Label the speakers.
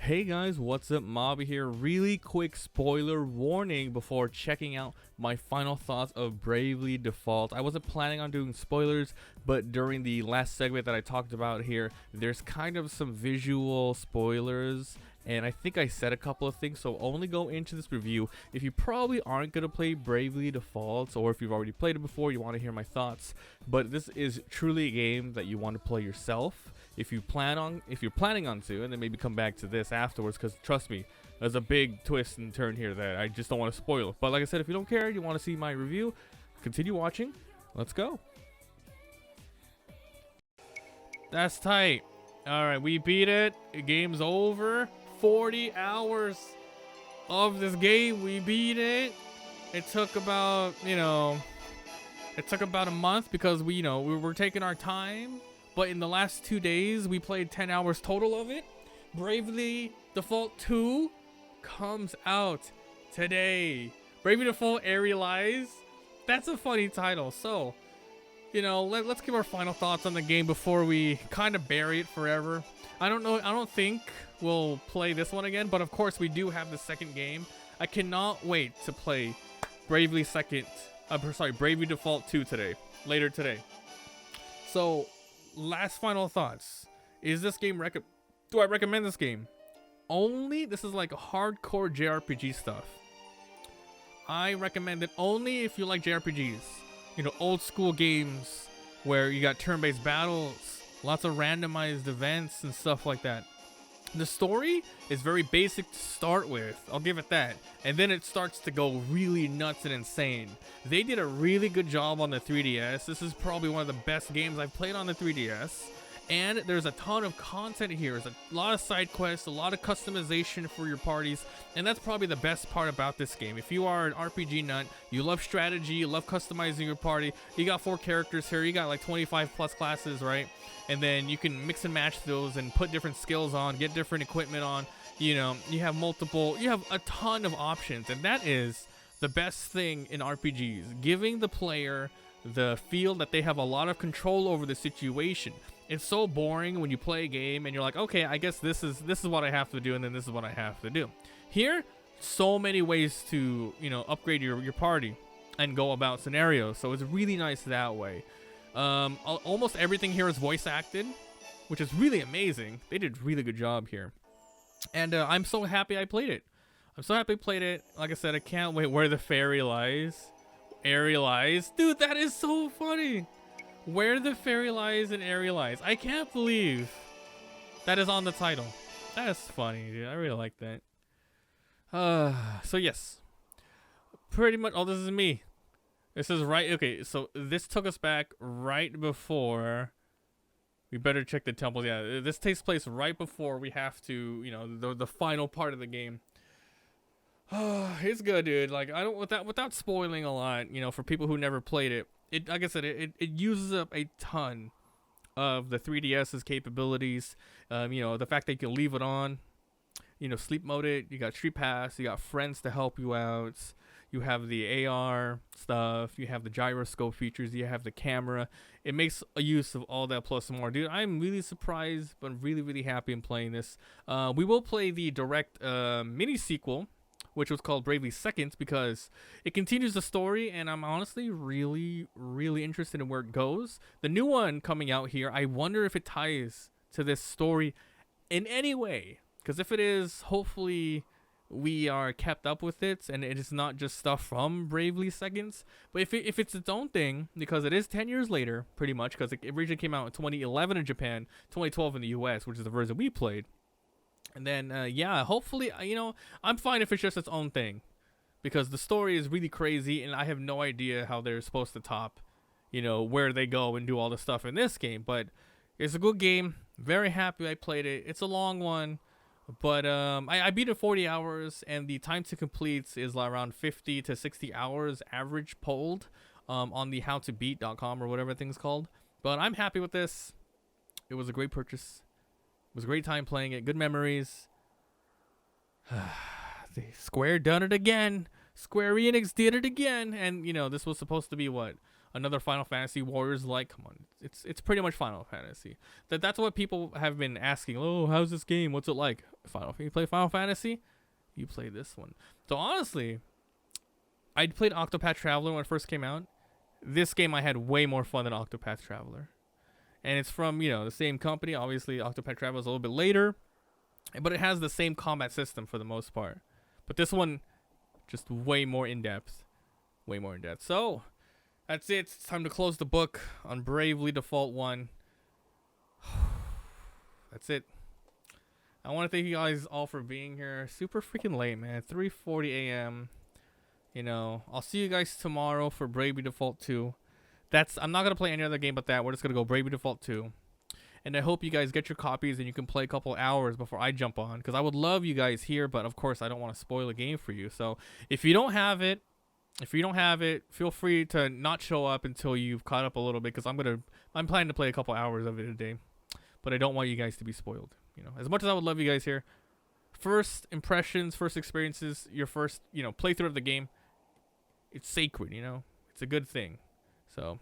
Speaker 1: Hey guys, what's up? Mobby here. Really quick spoiler warning before checking out my final thoughts of Bravely Default. I wasn't planning on doing spoilers, but during the last segment that I talked about here, there's kind of some visual spoilers, and I think I said a couple of things, so only go into this review if you probably aren't going to play Bravely Default, or if you've already played it before, you want to hear my thoughts. But this is truly a game that you want to play yourself. If you're planning on to, and then maybe come back to this afterwards, because trust me, there's a big twist and turn here that I just don't want to spoil. But like I said, if you don't care, you want to see my review, continue watching. Let's go. That's tight. All right, we beat it. The game's over. 40 hours of this game, we beat it. It took about, it took about a month because we were taking our time. But in the last 2 days, we played 10 hours total of it. Bravely Default 2 comes out today. Bravely Default Aerialize. That's a funny title. So, let's give our final thoughts on the game before we kind of bury it forever. I don't think we'll play this one again, but of course we do have the second game. I cannot wait to play Bravely Default 2 later today. So, last final thoughts. Is this game do I recommend this game? Only this is like hardcore JRPG stuff. I recommend it only if you like JRPGs. Old school games where you got turn-based battles, lots of randomized events and stuff like that. The story is very basic to start with, I'll give it that, and then it starts to go really nuts and insane. They did a really good job on the 3DS. This is probably one of the best games I've played on the 3DS, and there's a ton of content here. There's a lot of side quests, a lot of customization for your parties, and that's probably the best part about this game. If you are an RPG nut, you love strategy, you love customizing your party, you got 4 characters here, you got like 25 plus classes, right? And then you can mix and match those and put different skills on, get different equipment on. You have a ton of options, and that is the best thing in RPGs, giving the player the feel that they have a lot of control over the situation. It's so boring when you play a game and you're like, okay, I guess this is what I have to do, and then this is what I have to do. Here, so many ways to upgrade your party and go about scenarios, so it's really nice that way. Almost everything here is voice acted, which is really amazing. They did a really good job here, and I'm so happy I played it. Like I said, I can't wait. Where the fairy lies, Aerialize, dude, that is so funny. Where the fairy lies and Aerialize. I can't believe that is on the title. That's funny, dude. I really like that. So yes, pretty much. Oh, this is me. This is right. Okay, so this took us back right before. We better check the temples. Yeah, this takes place right before we have to, the final part of the game. It's good, dude. Like, I don't without spoiling a lot, for people who never played it. Like I said, it uses up a ton of the 3DS's capabilities. The fact that you can leave it on, sleep mode it. You got Street Pass. You got friends to help you out. You have the AR stuff, you have the gyroscope features, you have the camera. It makes a use of all that plus more. Dude, I'm really surprised, but really, really happy in playing this. We will play the direct mini sequel, which was called Bravely Second, because it continues the story, and I'm honestly really, really interested in where it goes. The new one coming out here, I wonder if it ties to this story in any way. Because if it is, hopefully we are kept up with it, and it is not just stuff from Bravely Seconds. But if it's its own thing, because it is 10 years later, pretty much, because it originally came out in 2011 in Japan, 2012 in the US, which is the version we played. And then, yeah, hopefully, I'm fine if it's just its own thing, because the story is really crazy, and I have no idea how they're supposed to top, where they go and do all the stuff in this game. But it's a good game. Very happy I played it. It's a long one. But I beat it 40 hours, and the time to complete is around 50 to 60 hours average polled on the howtobeat.com or whatever thing's called. But I'm happy with this. It was a great purchase. It was a great time playing it. Good memories. Square done it again. Square Enix did it again. And, this was supposed to be what? another Final Fantasy Warriors like. Come on, it's pretty much Final Fantasy. That's what people have been asking. Oh, how's this game? What's it like? You play Final Fantasy? You play this one. So honestly, I played Octopath Traveler when it first came out. This game I had way more fun than Octopath Traveler. And it's from, the same company. Obviously, Octopath Traveler is a little bit later. But it has the same combat system for the most part. But this one, just way more in-depth. Way more in-depth. So, that's it. It's time to close the book on Bravely Default 1. That's it. I want to thank you guys all for being here. Super freaking late, man. 3:40 a.m. I'll see you guys tomorrow for Bravely Default 2. I'm not going to play any other game but that. We're just going to go Bravely Default 2. And I hope you guys get your copies and you can play a couple hours before I jump on. Because I would love you guys here, but of course I don't want to spoil a game for you. So if you don't have it, feel free to not show up until you've caught up a little bit. Because I'm planning to play a couple hours of it a day. But I don't want you guys to be spoiled. As much as I would love you guys here, first impressions, first experiences, your first, playthrough of the game, it's sacred, it's a good thing. So